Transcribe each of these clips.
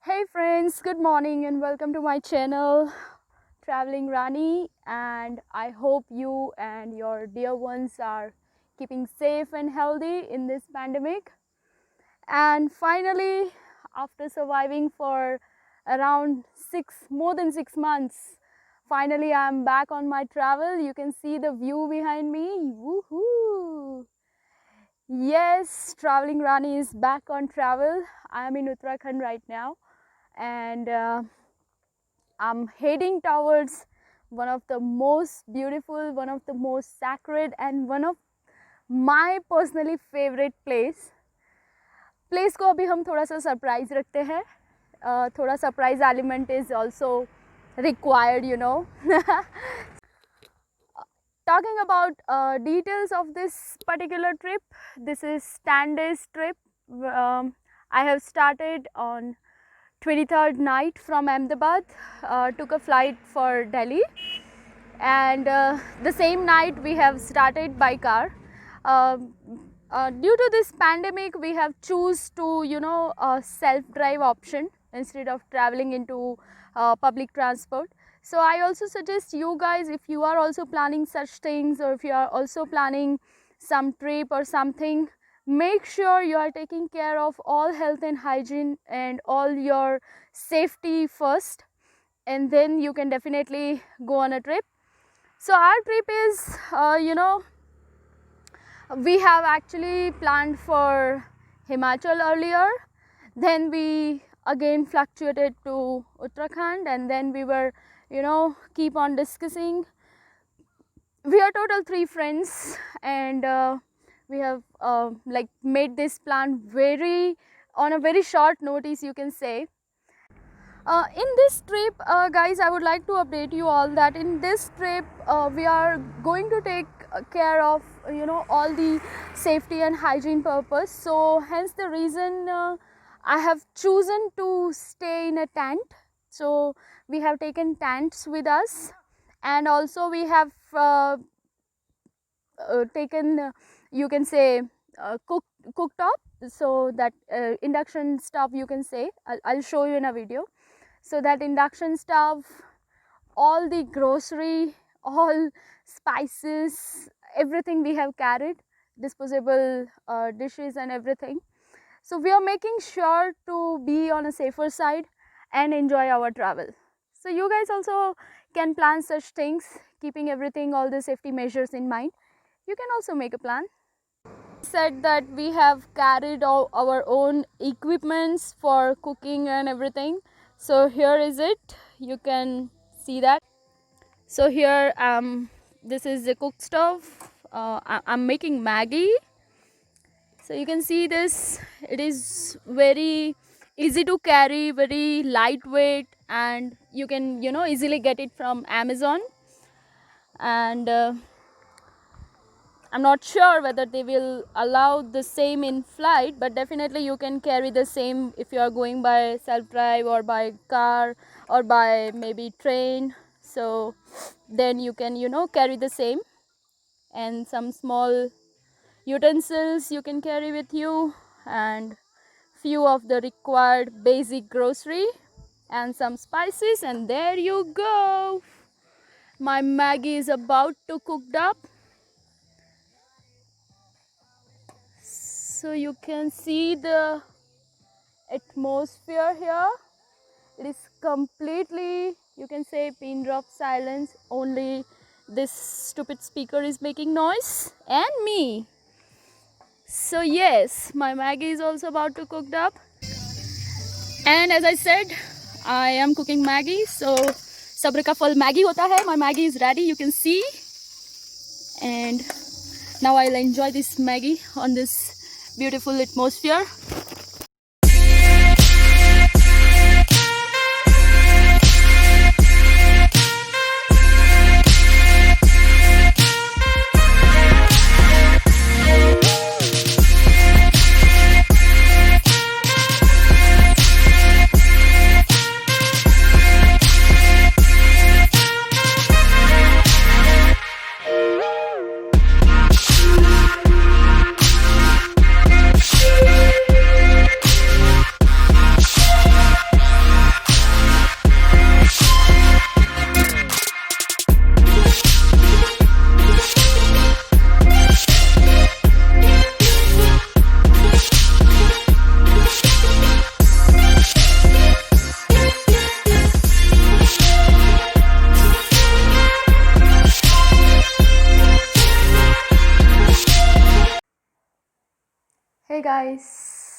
Hey friends, good morning and welcome to my channel Traveling Rani, and I hope you and your dear ones are keeping safe and healthy in this pandemic. And finally, after surviving for around more than 6 months, finally I'm back on my travel. You can see the view behind me. Woohoo! Yes, Traveling Rani is back on travel. I am in Uttarakhand right now, and I'm heading towards one of the most beautiful, one of the most sacred, and one of my personally favorite place को अभी हम थोड़ा सा surprise रखते हैं. थोड़ा surprise element is also required, you know. Talking about details of this particular trip, this is 10 days trip. I have started on 23rd night from Ahmedabad, took a flight for Delhi, and the same night we have started by car. Due to this pandemic, we have choose to self-drive option instead of traveling into public transport. So I also suggest you guys, if you are also planning such things, or if you are also planning some trip or something, make sure you are taking care of all health and hygiene and all your safety first, and then you can definitely go on a trip. So our trip is, we have actually planned for Himachal earlier, then we again fluctuated to Uttarakhand, and then we were, keep on discussing. We are total 3 friends, and we have made this plan on a very short notice, you can say. In this trip, guys, I would like to update you all that in this trip we are going to take care of all the safety and hygiene purpose. So hence the reason I have chosen to stay in a tent. So we have taken tents with us, and also we have taken you can say cooktop, so that induction stove, you can say. I'll show you in a video. So that induction stove, all the grocery, all spices, everything we have carried, disposable dishes and everything. So we are making sure to be on a safer side and enjoy our travel. So you guys also can plan such things, keeping everything, all the safety measures in mind. You can also make a plan. Said that we have carried all our own equipments for cooking and everything. So here is it, you can see that. So here this is the cook stove. I'm making Maggi. So you can see this, it is very easy to carry, very lightweight, and you can easily get it from Amazon. And I'm not sure whether they will allow the same in flight, but definitely you can carry the same if you are going by self-drive or by car or by maybe train. So then you can carry the same, and some small utensils you can carry with you, and few of the required basic grocery and some spices, and there you go. My Maggi is about to cooked up. So you can see the atmosphere here. It is completely, you can say, pin drop silence. Only this stupid speaker is making noise, and me. So yes, my Maggi is also about to cooked up. And as I said, I am cooking Maggi. So sabr ka phal Maggi hota hai. My Maggi is ready, you can see. And now I'll enjoy this Maggi on this beautiful atmosphere. Hey guys,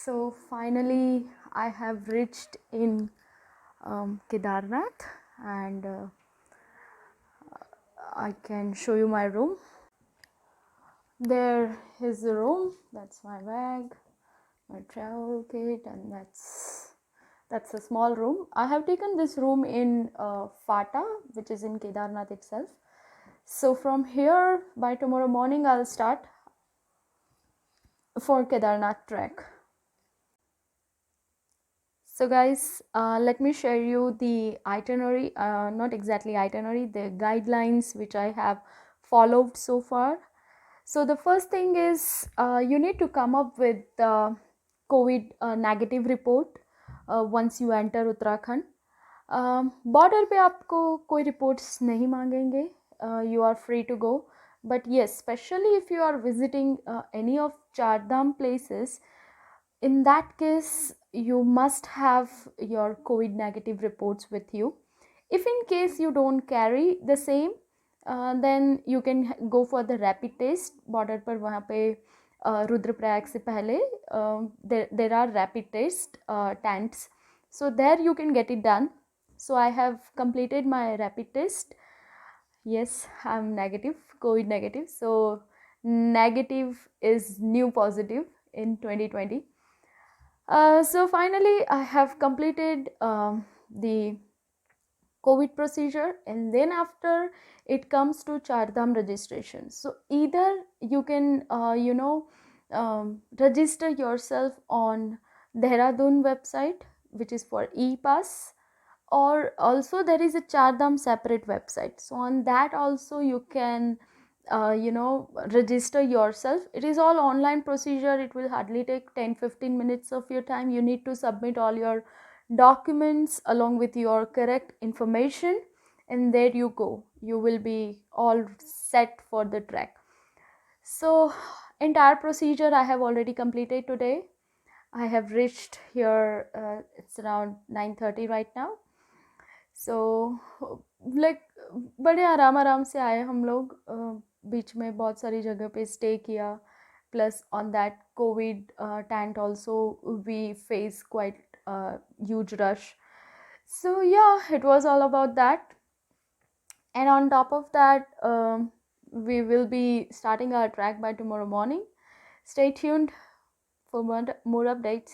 so finally I have reached in Kedarnath, and I can show you my room. There is the room, that's my bag, my travel kit, and that's a small room. I have taken this room in Fata, which is in Kedarnath itself. So from here, by tomorrow morning I'll start for Kedarnath trek. So guys, let me share you the itinerary, not exactly itinerary, the guidelines which I have followed so far. So the first thing is you need to come up with the COVID negative report once you enter Uttarakhand. Border पे आपको कोई reports नहीं मांगेंगे. You are free to go. But yes, especially if you are visiting any of Char Dham places, in that case you must have your COVID negative reports with you. If in case you don't carry the same, then you can go for the rapid test. Border पर वहाँ पे रुद्रप्रयाग से पहले there are rapid test tents, so there you can get it done. So I have completed my rapid test. Yes, I'm negative, COVID negative. So negative is new positive in 2020. So finally I have completed the COVID procedure, and then after it comes to Char Dham registration. So either you can register yourself on Dehradun website, which is for e-pass, or also there is a Char Dham separate website. So on that also you can register yourself. It is all online procedure. It will hardly take 10-15 minutes of your time. You need to submit all your documents along with your correct information, and there you go, you will be all set for the trek. So entire procedure I have already completed today. I have reached here, it's around 9:30 right now. So like बड़े आराम से आए हम लोग. बीच में बहुत सारी जगह पे स्टे किया, plus on that COVID tent also we face quite huge rush. So yeah, it was all about that. And on top of that, we will be starting our track by tomorrow morning. Stay tuned for more updates.